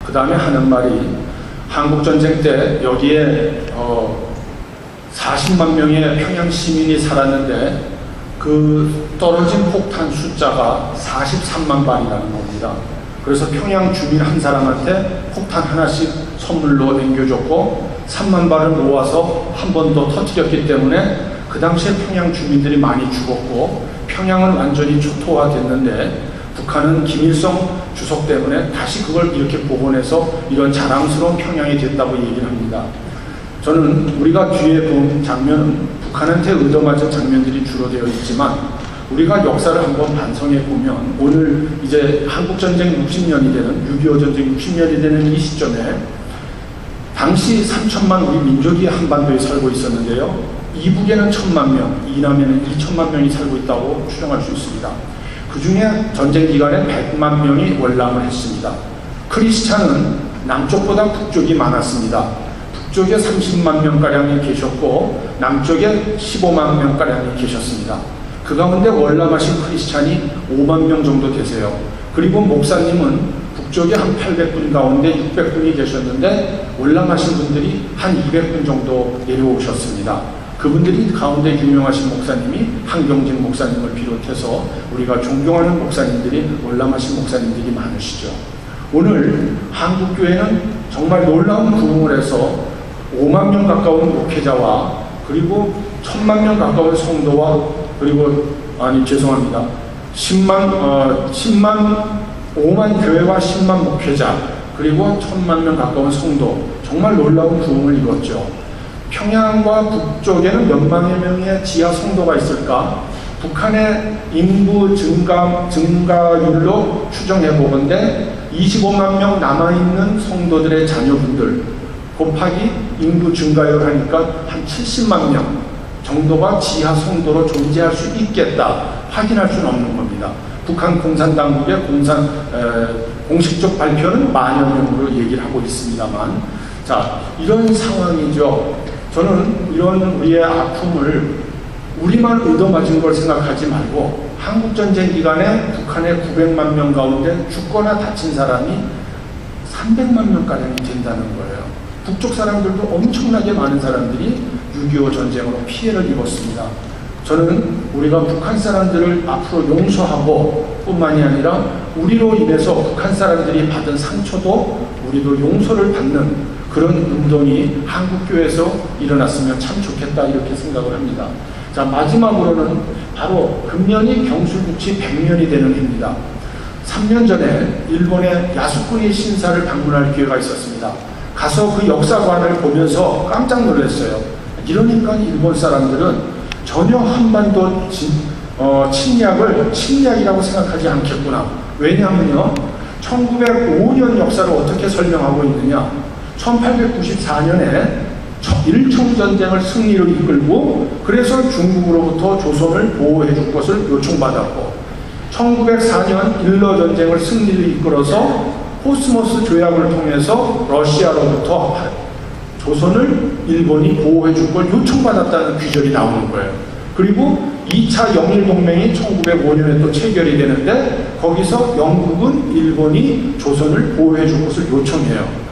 그 다음에 하는 말이 한국전쟁 때 여기에 40만 명의 평양 시민이 살았는데 그 떨어진 폭탄 숫자가 43만 발이라는 겁니다. 그래서 평양 주민 한 사람한테 폭탄 하나씩 선물로 남겨줬고 3만 발을 모아서 한 번 더 터뜨렸기 때문에 그 당시에 평양 주민들이 많이 죽었고 평양은 완전히 초토화됐는데 북한은 김일성 주석 때문에 다시 그걸 이렇게 복원해서 이런 자랑스러운 평양이 됐다고 얘기를 합니다. 저는 우리가 뒤에 본 장면은 북한한테 얻어맞은 장면들이 주로 되어 있지만 우리가 역사를 한번 반성해 보면 오늘 이제 한국전쟁 60년이 되는 6.25 전쟁 60년이 되는 이 시점에 당시 3천만 우리 민족이 한반도에 살고 있었는데요. 이북에는 1,000만 명, 이남에는 2천만 명이 살고 있다고 추정할 수 있습니다. 그 중에 전쟁 기간에 100만 명이 월남을 했습니다. 크리스찬은 남쪽보다 북쪽이 많았습니다. 북쪽에 30만 명가량이 계셨고 남쪽에 15만 명가량이 계셨습니다. 그 가운데 월남하신 크리스찬이 5만 명 정도 되세요. 그리고 목사님은 북쪽에 한 800분 가운데 600분이 계셨는데 월남하신 분들이 한 200분 정도 내려오셨습니다. 그분들이 가운데 유명하신 목사님이 한경직 목사님을 비롯해서 우리가 존경하는 목사님들이 월남하신 목사님들이 많으시죠. 오늘 한국교회는 정말 놀라운 부흥을 해서 5만 명 가까운 목회자와 그리고 1,000만 명 가까운 성도와 그리고 5만 교회와 10만 목회자 그리고 1,000만 명 가까운 성도 정말 놀라운 부흥을 이뤘죠. 평양과 북쪽에는 몇만여 명의 지하 성도가 있을까? 북한의 인구 증가율로 추정해 보건대 25만 명 남아있는 성도들의 자녀분들 곱하기 인구 증가율 하니까 한 70만 명 정도가 지하 성도로 존재할 수 있겠다 확인할 수는 없는 겁니다. 북한 공산당국의 공식적 발표는 만여 명으로 얘기를 하고 있습니다만 자 이런 상황이죠. 저는 이런 우리의 아픔을 우리만 얻어맞은 걸 생각하지 말고 한국전쟁 기간에 북한의 900만 명 가운데 죽거나 다친 사람이 300만 명가량이 된다는 거예요. 북쪽 사람들도 엄청나게 많은 사람들이 6.25 전쟁으로 피해를 입었습니다. 저는 우리가 북한 사람들을 앞으로 용서하고 뿐만이 아니라 우리로 인해서 북한 사람들이 받은 상처도 우리도 용서를 받는 그런 운동이 한국교회에서 일어났으면 참 좋겠다 이렇게 생각을 합니다. 자 마지막으로는 바로 금년이 경술국치 100년이 되는 해입니다. 3년 전에 일본의 야스쿠니 신사를 방문할 기회가 있었습니다. 가서 그 역사관을 보면서 깜짝 놀랐어요. 이러니까 일본 사람들은 전혀 한반도 침략을 침략이라고 생각하지 않겠구나. 왜냐하면요 1905년 역사를 어떻게 설명하고 있느냐. 1894년에 일청전쟁을 승리로 이끌고 그래서 중국으로부터 조선을 보호해 줄 것을 요청받았고 1904년 일러전쟁을 승리로 이끌어서 포스모스 조약을 통해서 러시아로부터 조선을 일본이 보호해 줄 걸 요청받았다는 규절이 나오는 거예요. 그리고 2차 영일동맹이 1905년에 또 체결이 되는데 거기서 영국은 일본이 조선을 보호해 줄 것을 요청해요.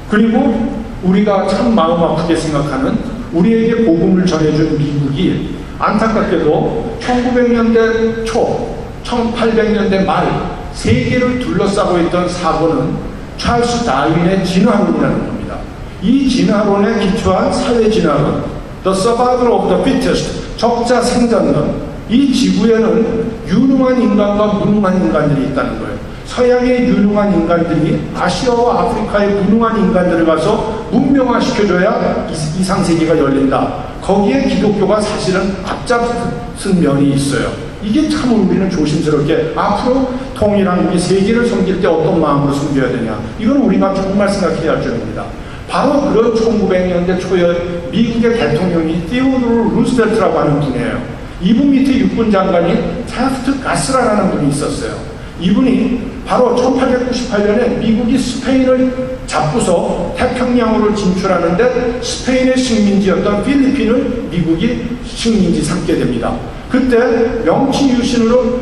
그리고 우리가 참 마음 아프게 생각하는 우리에게 복음을 전해준 미국이 안타깝게도 1900년대 초, 1800년대 말 세계를 둘러싸고 있던 사고는 찰스 다윈의 진화론이라는 겁니다. 이 진화론에 기초한 사회 진화론, The Survival of the Fittest, 적자 생존론, 이 지구에는 유능한 인간과 무능한 인간들이 있다는 거예요. 서양의 유능한 인간들이 아시아와 아프리카의 무능한 인간들을 가서 문명화시켜줘야 이 상세기가 열린다. 거기에 기독교가 사실은 앞장선 면이 있어요. 이게 참 우리는 조심스럽게 앞으로 통일한 우리 세계를 섬길 때 어떤 마음으로 섬겨야 되냐. 이건 우리가 정말 생각해야 할 점입니다. 바로 그런 1900년대 초에 미국의 대통령이 티오도르 루스벨트라고 하는 분이에요. 이분 밑에 육군 장관이 테프트 가스라라는 분이 있었어요. 이분이 바로 1898년에 미국이 스페인을 잡고서 태평양으로 진출하는데 스페인의 식민지였던 필리핀을 미국이 식민지 삼게 됩니다. 그때 명치유신으로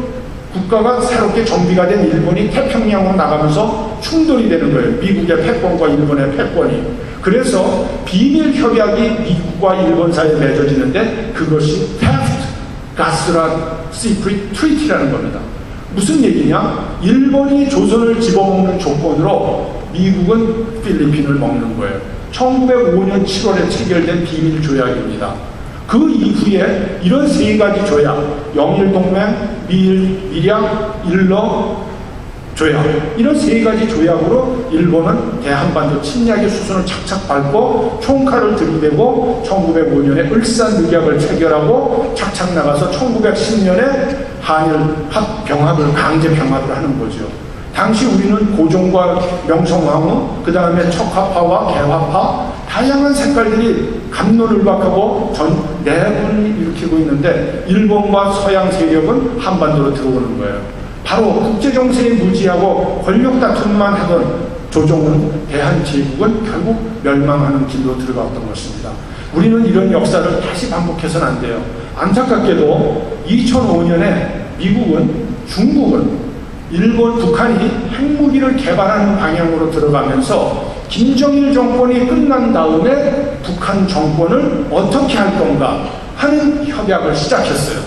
국가가 새롭게 정비가 된 일본이 태평양으로 나가면서 충돌이 되는 거예요. 미국의 패권과 일본의 패권이. 그래서 비밀 협약이 미국과 일본 사이에 맺어지는데 그것이 theft, 가스란 secret treaty라는 겁니다. 무슨 얘기냐? 일본이 조선을 집어먹는 조건으로 미국은 필리핀을 먹는 거예요. 1905년 7월에 체결된 비밀 조약입니다. 그 이후에 이런 세 가지 조약, 영일동맹, 밀약, 일러 조약, 이런 세 가지 조약으로 일본은 대한반도 침략의 수순을 착착 밟고 총칼을 들이대고 1905년에 을사늑약을 체결하고 착착 나가서 1910년에 한일 병합을 강제 병합을 하는 거죠. 당시 우리는 고종과 명성황후, 그 다음에 척화파와 개화파, 다양한 색깔들이 갑론을박하고 전 내분을 일으키고 있는데 일본과 서양 세력은 한반도로 들어오는 거예요. 바로 국제정세에 무지하고 권력 다툼만 하던 조정은 대한제국은 결국 멸망하는 길로 들어갔던 것입니다. 우리는 이런 역사를 다시 반복해서는 안 돼요. 안타깝게도 2005년에 미국은, 중국은, 일본, 북한이 핵무기를 개발하는 방향으로 들어가면서 김정일 정권이 끝난 다음에 북한 정권을 어떻게 할 건가 하는 협약을 시작했어요.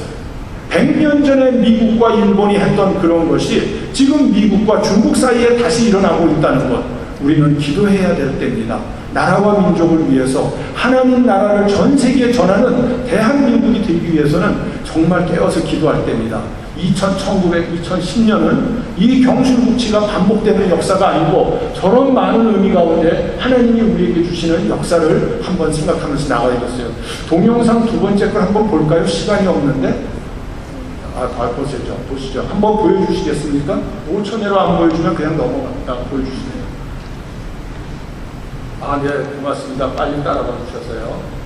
100년 전에 미국과 일본이 했던 그런 것이 지금 미국과 중국 사이에 다시 일어나고 있다는 것, 우리는 기도해야 될 때입니다. 나라와 민족을 위해서 하나님 나라를 전 세계에 전하는 대한민국이 되기 위해서는 정말 깨어서 기도할 때입니다. 2010년은 이 경술국치가 반복되는 역사가 아니고 저런 많은 의미 가운데 하나님이 우리에게 주시는 역사를 한번 생각하면서 나가야겠어요. 동영상 두 번째 걸 한번 볼까요? 시간이 없는데. 보시죠. 한번 보여주시겠습니까? 5초 내로 안 보여주면 그냥 넘어갑니다. 보여주시네요. 네, 고맙습니다. 빨리 따라가 주셔서요.